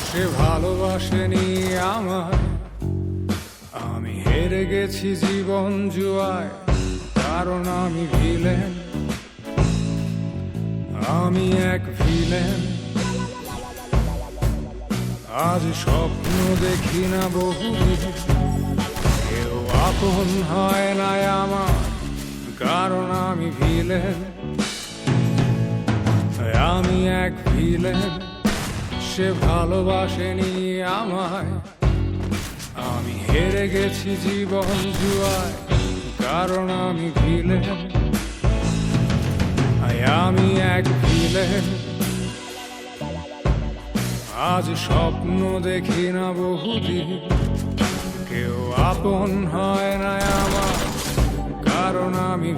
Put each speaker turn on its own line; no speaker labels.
সে ভালোবাসেনি আমায়, আমি হেরে গেছি জীবন জুয়ায়, কারণ আমি ভিলেন, আমি এক ভিলেন। আজ স্বপ্ন দেখি না বহুদিন, কেউ আপন হয় না আমার, কারণ আমি ভিলেন, আমি এক ভিলেন। সে ভালোবাসেনি আমায়, আমি হেরে গেছি জীবন জুয়ায়, কারণ আমি ভিলেন, আমি এক ভিলেন। আজ স্বপ্ন দেখি না বহুদিন, কেউ আপন হয় না আমার, কারণ আমি